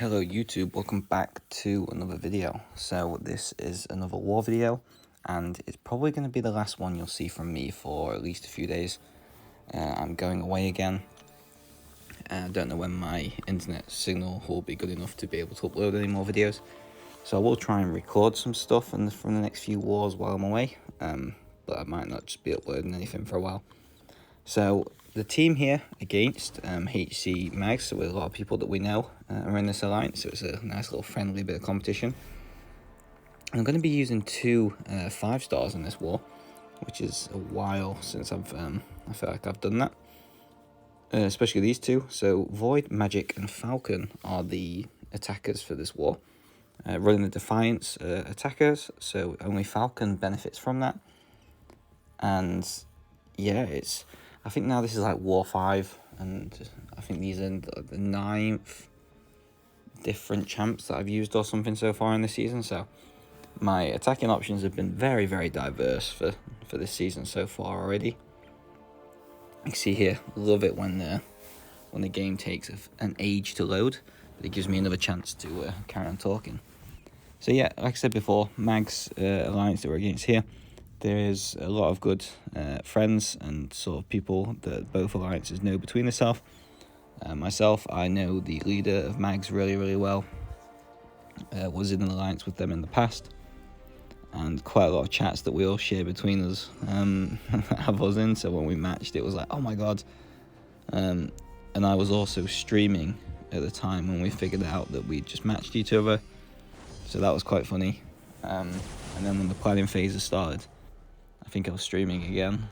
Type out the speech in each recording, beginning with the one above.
Hello YouTube, welcome back to another video. So this is another war video, and it's probably going to be the last one you'll see from me for at least a few days. I'm going away again. I don't know when my internet signal will be good enough to be able to upload any more videos. So I will try and record some stuff from the next few wars while I'm away, but I might not just be uploading anything for a while. So the team here against HC Mags, so with a lot of people that we know are in this alliance, so it's a nice little friendly bit of competition. I'm going to be using two 5-stars in this war, which is a while since I feel like I've done that. Especially these two. So Void, Magic and Falcon are the attackers for this war. Running the Defiance attackers, so only Falcon benefits from that. And yeah, I think now this is like War 5, and I think these are the 9th different champs that I've used or something so far in this season. So my attacking options have been very, very diverse for this season so far already. You can see here, love it when the game takes an age to load, but it gives me another chance to carry on talking. So yeah, like I said before, Mags alliance that we're against here. There's a lot of good friends and sort of people that both alliances know between themselves. Myself, I know the leader of Mags really, really well. Was in an alliance with them in the past. And quite a lot of chats that we all share between us have us in. So when we matched, it was like, oh my god. And I was also streaming at the time when we figured out that we just matched each other. So that was quite funny. And then when the planning phases started, I think I was streaming again.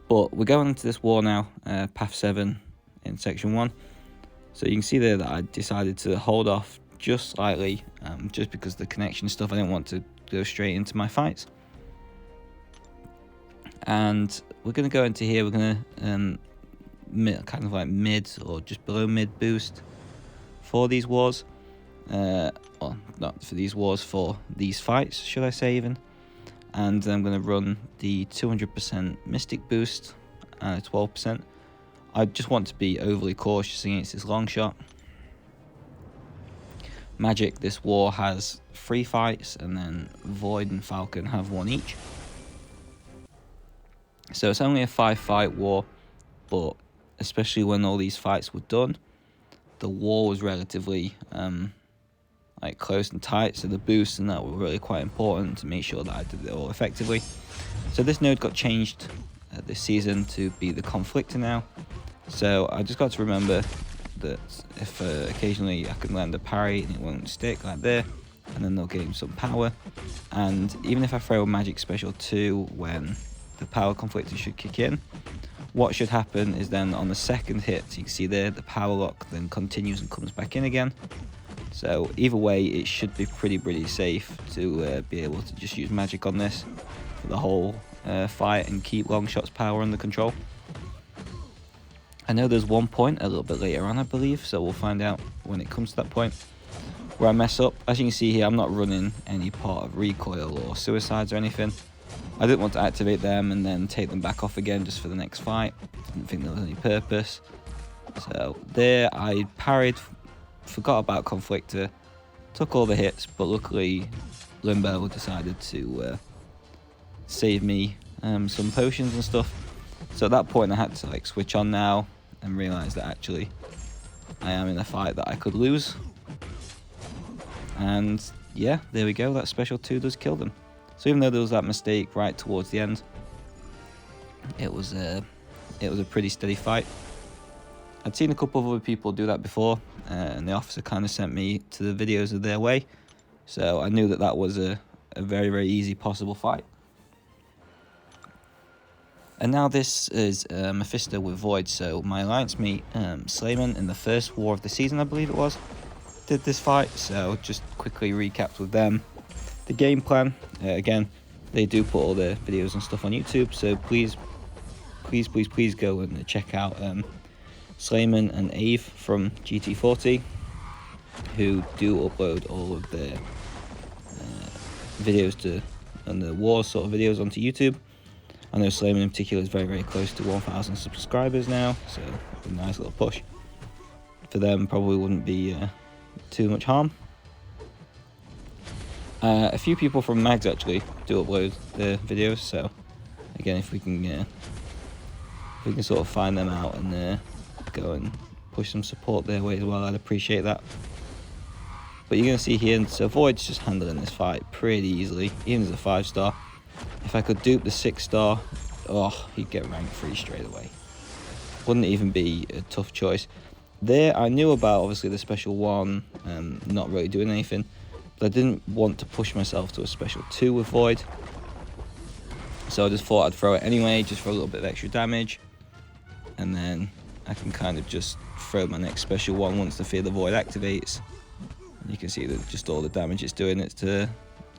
But we're going into this war now, Path 7 in Section 1. So you can see there that I decided to hold off just slightly, just because of the connection stuff. I didn't want to go straight into my fights. And we're going to go into here, we're going to kind of like mid or just below mid boost for these wars. Well, not for these wars, for these fights, should I say even. And I'm going to run the 200% Mystic boost, 12%. I just want to be overly cautious against this long shot. Magic, this war has 3 fights, and then Void and Falcon have 1 each. So it's only a 5-fight war, but especially when all these fights were done, the war was relatively like close and tight, so the boosts and that were really quite important to make sure that I did it all effectively. So this node got changed this season to be the Conflictor now. So I just got to remember that if occasionally I can land a parry and it won't stick like there, and then they'll gain some power. And even if I throw a Magic Special 2 when the power Conflictor should kick in, what should happen is then on the second hit, you can see there, the power lock then continues and comes back in again. So either way, it should be pretty safe to be able to just use magic on this for the whole fight and keep Longshot's power under control. I know there's one point a little bit later on, I believe, so we'll find out when it comes to that point where I mess up. As you can see here, I'm not running any part of recoil or suicides or anything. I didn't want to activate them and then take them back off again just for the next fight. Didn't think there was any purpose. So there, I parried, forgot about Conflictor, took all the hits, but luckily Limbo decided to save me some potions and stuff. So at that point I had to like switch on now and realise that actually I am in a fight that I could lose. And yeah, there we go, that special 2 does kill them. So even though there was that mistake right towards the end, it was a pretty steady fight. I'd seen a couple of other people do that before, and the officer kind of sent me to the videos of their way, so I knew that that was a very easy possible fight. And now this is Mephisto with Void. So my alliance mate Slayman in the first war of the season, I believe it was, did this fight. So just quickly recapped with them the game plan. Again, they do put all their videos and stuff on YouTube, so please go and check out Slayman and Ave from GT40, who do upload all of their videos and the war sort of videos onto YouTube. I know Slayman in particular is very close to 1,000 subscribers now, so a nice little push. For for them probably wouldn't be too much harm. A few people from Mags actually do upload their videos, so again, if we can sort of find them out and go and push some support their way as well, I'd appreciate that. But you're going to see here, so Void's just handling this fight pretty easily, even as a 5-star. If I could dupe the 6-star, oh, he'd get rank 3 straight away. Wouldn't even be a tough choice. There, I knew about, obviously, the special 1, not really doing anything, but I didn't want to push myself to a special 2 with Void. So I just thought I'd throw it anyway, just for a little bit of extra damage. And then I can kind of just throw my next special 1 once the Fear the Void activates. And you can see that just all the damage it's doing, it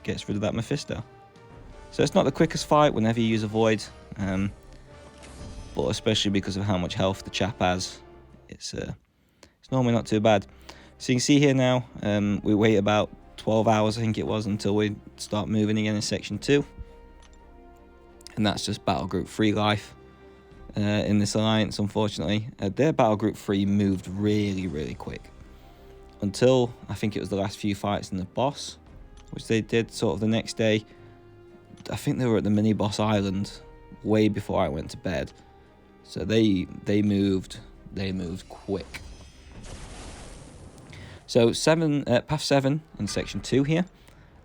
gets rid of that Mephisto. So it's not the quickest fight whenever you use a Void, but especially because of how much health the chap has, it's normally not too bad. So you can see here now, we wait about 12 hours, I think it was, until we start moving again in Section 2. And that's just Battle Group 3 life in this alliance, unfortunately. Their Battle Group 3 moved really, really quick. Until, I think it was the last few fights in the boss, which they did sort of the next day. I think they were at the mini-boss island way before I went to bed. So they moved quick. So Path 7 in Section 2 here.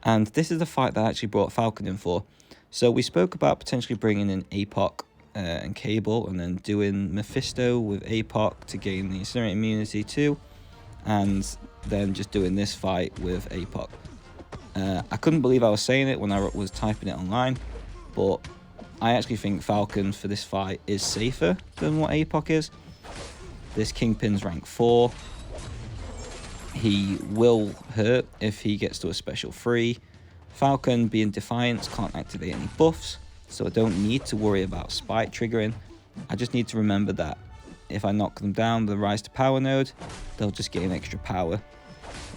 And this is the fight that I actually brought Falcon in for. So we spoke about potentially bringing in APOC and Cable, and then doing Mephisto with APOC to gain the Incinerate immunity too. And then just doing this fight with APOC. I couldn't believe I was saying it when I was typing it online, but I actually think Falcon for this fight is safer than what APOC is. This Kingpin's rank 4. He will hurt if he gets to a special 3. Falcon, being Defiance, can't activate any buffs, so I don't need to worry about Spike triggering. I just need to remember that if I knock them down the Rise to Power node, they'll just gain extra power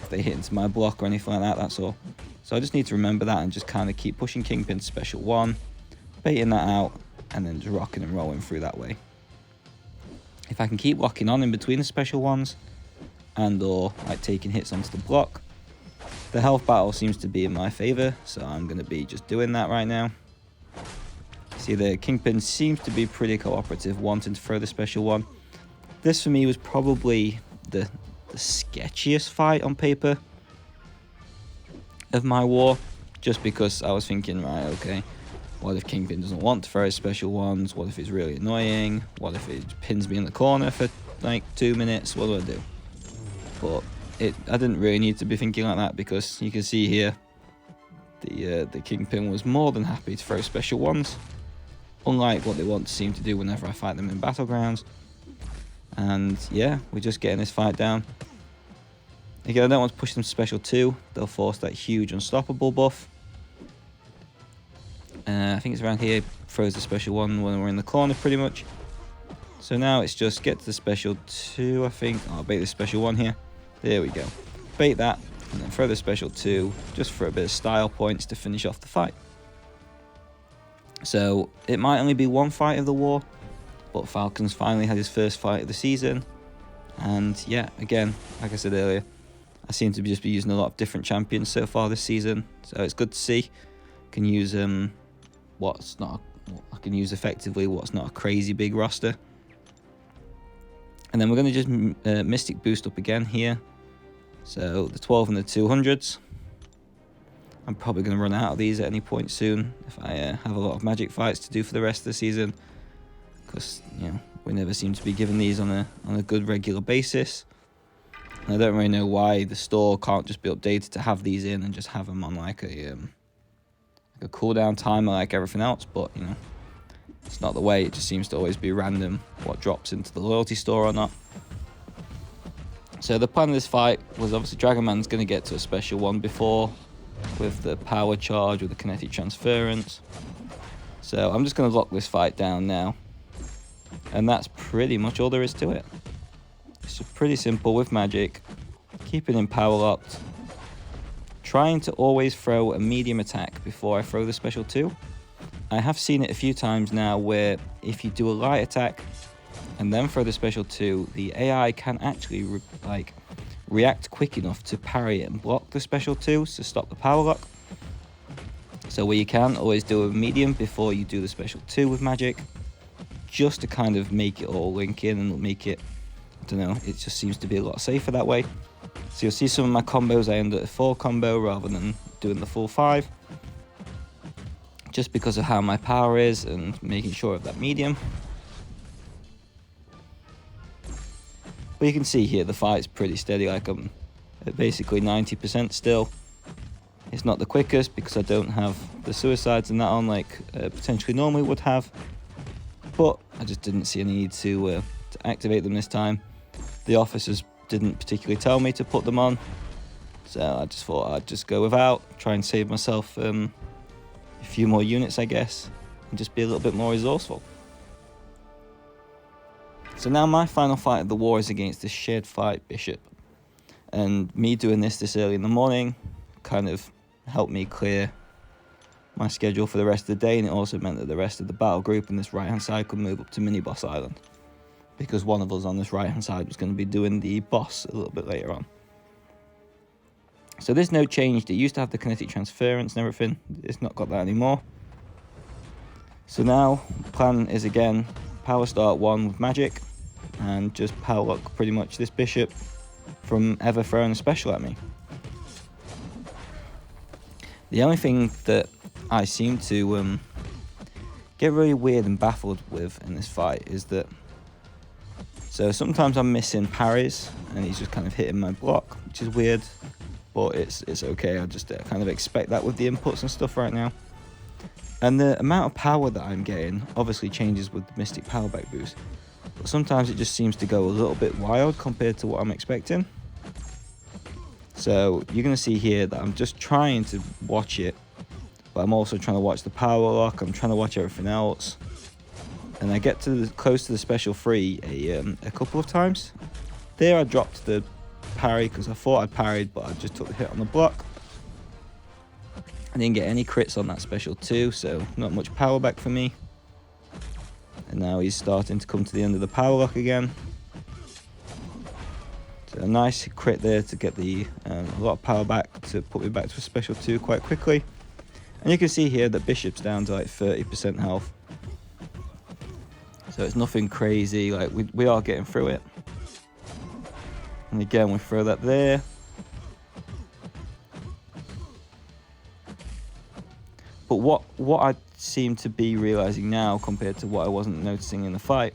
if they hit into my block or anything like that, that's all. So I just need to remember that and just kind of keep pushing Kingpin to special 1, baiting that out, and then just rocking and rolling through that way. If I can keep locking on in between the special 1s, and or like taking hits onto the block, the health battle seems to be in my favor, so I'm going to be just doing that right now. See, the Kingpin seems to be pretty cooperative, wanting to throw the special 1. This for me was probably the sketchiest fight on paper of my war, just because I was thinking, right, okay, what if Kingpin doesn't want to throw his special 1s? What if it's really annoying? What if it pins me in the corner for like 2 minutes? What do I do? But I didn't really need to be thinking like that, because you can see here the Kingpin was more than happy to throw special 1s, unlike what they want to seem to do whenever I fight them in Battlegrounds. And yeah, we're just getting this fight down. Again, I don't want to push them to special 2. They'll force that huge unstoppable buff. I think it's around here, throws the special 1 when we're in the corner pretty much. So now it's just get to the special 2, I think. I'll bait the special 1 here. There we go. Bait that, and then throw the special 2, just for a bit of style points to finish off the fight. So it might only be one fight of the war, but Falcon's finally had his first fight of the season. And yeah, again, like I said earlier, I seem to just be using a lot of different champions so far this season, so it's good to see. I can use effectively what's not a crazy big roster. And then we're going to just Mystic boost up again here. So the 12 and the 200s. I'm probably going to run out of these at any point soon if I have a lot of magic fights to do for the rest of the season, because we never seem to be given these on a good regular basis. And I don't really know why the store can't just be updated to have these in and just have them on like a cooldown timer like everything else, but it's not the way. It just seems to always be random what drops into the loyalty store or not. So the plan of this fight was obviously Dragon Man's going to get to a special 1 before with the power charge with the kinetic transference. So I'm just going to lock this fight down now. And that's pretty much all there is to it. It's pretty simple with magic, keeping him power locked, trying to always throw a medium attack before I throw the special 2. I have seen it a few times now where if you do a light attack, and then throw the special 2, the AI can actually react quick enough to parry it and block the special 2 to stop the power lock. So where you can, always do a medium before you do the special 2 with magic, just to kind of make it all link in and make it, I don't know, it just seems to be a lot safer that way. So you'll see some of my combos, I end at a 4 combo rather than doing the full 5, just because of how my power is and making sure of that medium. But you can see here the fight's pretty steady, like I'm at basically 90% still. It's not the quickest because I don't have the suicides and that on like potentially normally would have, but I just didn't see any need to activate them this time. The officers didn't particularly tell me to put them on, so I just thought I'd just go without, try and save myself a few more units I guess, and just be a little bit more resourceful. So now my final fight of the war is against the shared fight bishop, and me doing this early in the morning kind of helped me clear my schedule for the rest of the day, and it also meant that the rest of the battle group in this right hand side could move up to mini boss island, because one of us on this right hand side was going to be doing the boss a little bit later on. So this node changed. It used to have the kinetic transference and everything. It's not got that anymore. So now the plan is again power start 1 with magic and just power lock pretty much this bishop from ever throwing a special at me. The only thing that I seem to get really weird and baffled with in this fight is that, so sometimes I'm missing parries and he's just kind of hitting my block, which is weird, but it's okay. I just kind of expect that with the inputs and stuff right now. And the amount of power that I'm getting obviously changes with the Mystic Power Back boost, but sometimes it just seems to go a little bit wild compared to what I'm expecting. So you're going to see here that I'm just trying to watch it, but I'm also trying to watch the power lock, I'm trying to watch everything else. And I get to close to the special 3 a couple of times. There I dropped the parry because I thought I parried, but I just took the hit on the block. I didn't get any crits on that special 2, so not much power back for me. And now he's starting to come to the end of the power lock again. So a nice crit there to get the a lot of power back to put me back to a special 2 quite quickly. And you can see here that Bishop's down to like 30% health. So it's nothing crazy, like we are getting through it. And again, we throw that there. But what I seem to be realizing now compared to what I wasn't noticing in the fight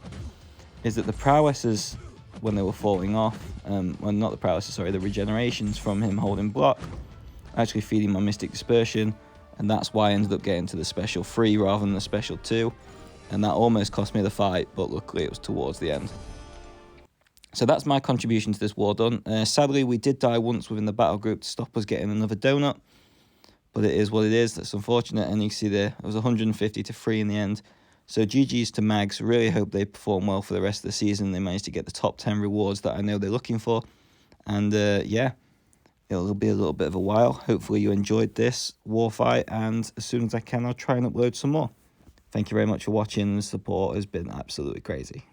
is that the prowesses, when they were falling off, well, not the prowesses, sorry, the regenerations from him holding block, actually feeding my Mystic Dispersion, and that's why I ended up getting to the special 3 rather than the special 2, and that almost cost me the fight, but luckily it was towards the end. So that's my contribution to this war done. Sadly, we did die once within the battle group to stop us getting another donut, but it is what it is. That's unfortunate, and you can see there, it was 150 to 3 in the end. So GG's to Mags. Really hope they perform well for the rest of the season. They managed to get the top 10 rewards that I know they're looking for. And yeah, it'll be a little bit of a while. Hopefully you enjoyed this war fight, and as soon as I can, I'll try and upload some more. Thank you very much for watching. The support has been absolutely crazy.